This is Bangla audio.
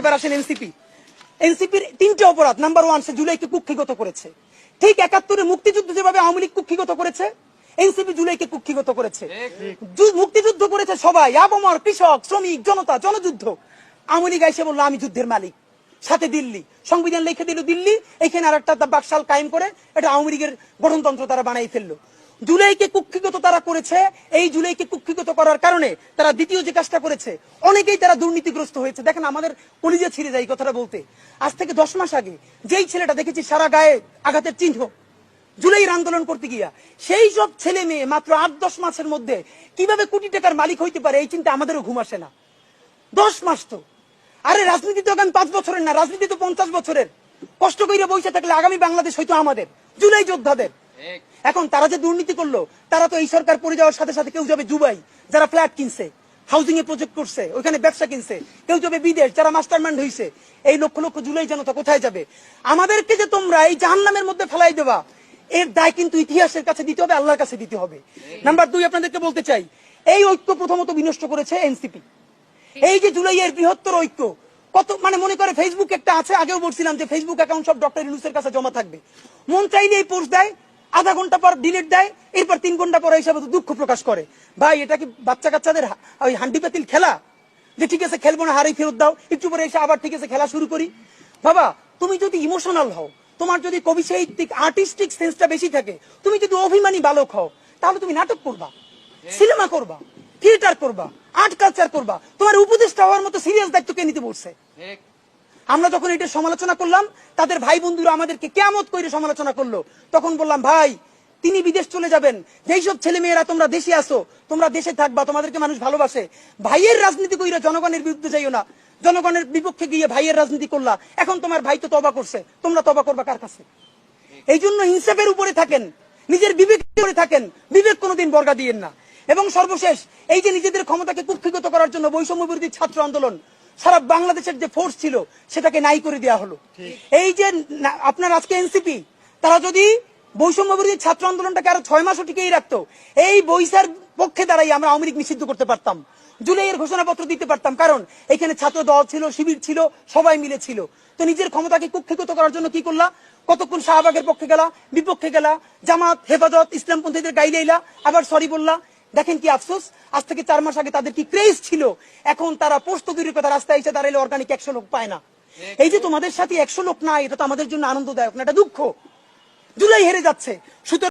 এবার আসেন এনসিপি। এনসিপির তিনটে অপরাধ। নাম্বার 1, সে জুলাইকে কুক্ষিগত করেছে। ঠিক 71-এ মুক্তিযুদ্ধ যেভাবে আওয়ামী লীগ কুক্ষিগত করেছে, এনসিপি জুলাইকে কুক্ষিগত করেছে। মুক্তিযুদ্ধ করেছে সবাই, আবমর, কৃষক, শ্রমিক, জনতা, জনযুদ্ধ। আওয়ামী লীগ এসে বললো আমি যুদ্ধের মালিক, সাথে দিল্লি সংবিধান লিখে দিল দিল্লি, এখানে আর একটা বাকশাল কায়েম করে এটা আওয়ামী লীগের গঠনতন্ত্র তারা বানাই ফেললো। জুলাইকে কুক্ষিগত তারা করেছে। এই জুলাইকে কুক্ষিগত করার কারণে তারা দ্বিতীয় যে কাজটা করেছে, অনেকেই তারা দুর্নীতিগ্রস্ত হয়েছে। দেখেন আমাদের কলিজা ছিঁড়ে যায় এই কথাটা বলতে। আজ থেকে 10 মাস আগে যেই ছেলেটা দেখেছি সারা গায়ে আঘাতের চিহ্ন জুলাইয়ের আন্দোলন করতে গিয়া, সেই সব ছেলে মেয়ে মাত্র 8-10 মাসের মধ্যে কিভাবে কোটি টাকার মালিক হইতে পারে এই চিন্তা আমাদেরও ঘুম আসে না। 10 মাস তো, আরে রাজনীতি তো এখন 5 বছরের না, রাজনীতি তো 50 বছরের। কষ্ট করে বসে থাকলে আগামী বাংলাদেশ হয়তো আমাদের, জুলাই যোদ্ধাদের। এখন তারা যে দুর্নীতি করলো, তারা তো এই সরকার পড়ে যাওয়ার সাথে সাথে কেউ যাবে দুবাই, যারা ফ্ল্যাট কিনছে, হাউজিং এ প্রজেক্ট করছে, ওইখানে ব্যবসা কিনছে, কেউ যাবে বিদেশ, যারা মাস্টারমাইন্ড হইছে। এই লক্ষ লক্ষ জুলাই জনতা কোথায় যাবে? আমাদেরকে যে তোমরা এই জাহান্নামের মধ্যে ফেলাই দেবা, এর দায় কিন্তু ইতিহাসের কাছে দিতে হবে, আল্লাহর কাছে দিতে হবে। নাম্বার 2, আপনাদেরকে বলতে চাই, এই ঐক্য প্রথমত বিনষ্ট করেছে এনসিপি। এই যে জুলাইয়ের বৃহত্তর ঐক্য, কত মানে মনে করে ফেসবুক একটা আছে, আগেও বলছিলাম যে ফেসবুক অ্যাকাউন্ট সব ডক্টর ইউনূসের কাছে জমা থাকবে। মন চাইলে এই পোস্ট দেয়, আধা ঘন্টা পর ডিলিট দেয়, এরপর 3 ঘন্টা পরে হিসাবে দুঃখ প্রকাশ করে। ভাই এটা কি বাচ্চা কাচ্চাদের ওই হান্ডি পাতিল খেলা, যে ঠিক আছে খেলবো না, হারাই ফেরত দাও, একটু পরে এসে আবার ঠিক আছে খেলা শুরু করি? বাবা তুমি যদি ইমোশনাল হও, তোমার যদি কবি সাহিত্যিক আর্টিস্টিক সেন্সটা বেশি থাকে, তুমি যদি অভিমানী বালক হও, তাহলে তুমি নাটক করবা, সিনেমা করবা, থিয়েটার করবা, আর্ট কালচার করবা। তোমার উপদেষ্টা হওয়ার মতো সিরিয়াস দায়িত্ব কে নিতে বলছে? আমরা যখন এটা সমালোচনা করলাম, তাদের ভাই বন্ধুরা আমাদেরকে কিয়ামত করে সমালোচনা করলো। তখন বললাম ভাই তিনি বিদেশ চলে যাবেন, যেই সব ছেলে মেয়েরা তোমরা দেশে আসো, তোমরা দেশে থাকবা, তোমাদেরকে মানুষ ভালোবাসে। ভাইয়ের রাজনীতি কইরা জনগণের বিরুদ্ধে যাইও না, জনগণের বিপক্ষে গিয়ে ভাইয়ের রাজনীতি করলা। এখন তোমার ভাই তো তওবা করছে, তোমরা তওবা করবা কার কাছে? এই জন্য ইনসাফের উপরে থাকেন, নিজের বিবেকের উপরে থাকেন, বিবেক কোনোদিন বর্গা দিয়েন না। এবং সর্বশেষ, এই যে নিজেদের ক্ষমতাকে কুক্ষিগত করার জন্য বৈষম্য বিরোধী ছাত্র আন্দোলন, সারা বাংলাদেশের যে ফোর্স ছিল সেটাকে নাই করে দেওয়া হলো। এই যে আপনার আজকে এনসিপি, তারা যদি বৈষম্য বিরোধী ছাত্র আন্দোলনটাকে আরো 6 মাসও টিকেই রাখতো, এই বৈশার পক্ষে দাঁড়াই আমরা আওয়ামী লীগ নিষিদ্ধ করতে পারতাম, জুলাইয়ের ঘোষণাপত্র দিতে পারতাম। কারণ এখানে ছাত্র দল ছিল, শিবির ছিল, সবাই মিলে ছিল। তো নিজের ক্ষমতাকে কুক্ষিগত করার জন্য কি করলা? কতক্ষণ শাহবাগের পক্ষে গেলা, বিপক্ষে গেলা, জামাত, হেফাজত, ইসলামপন্থীদের গাইলাইলা, আবার সরি বললা। দেখেন কি আফসোস, আজ থেকে 4 মাস আগে তাদের কি ক্রেজ ছিল, এখন তারা পোস্ত তৈরির কথা রাস্তায় এসে দাঁড়াইলে অর্গানিক 100 লোক পায় না। এই যে তোমাদের সাথে 100 লোক নাই, এটা তো আমাদের জন্য আনন্দদায়ক না, এটা দুঃখ। জুলাই হেরে যাচ্ছে। সুতরাং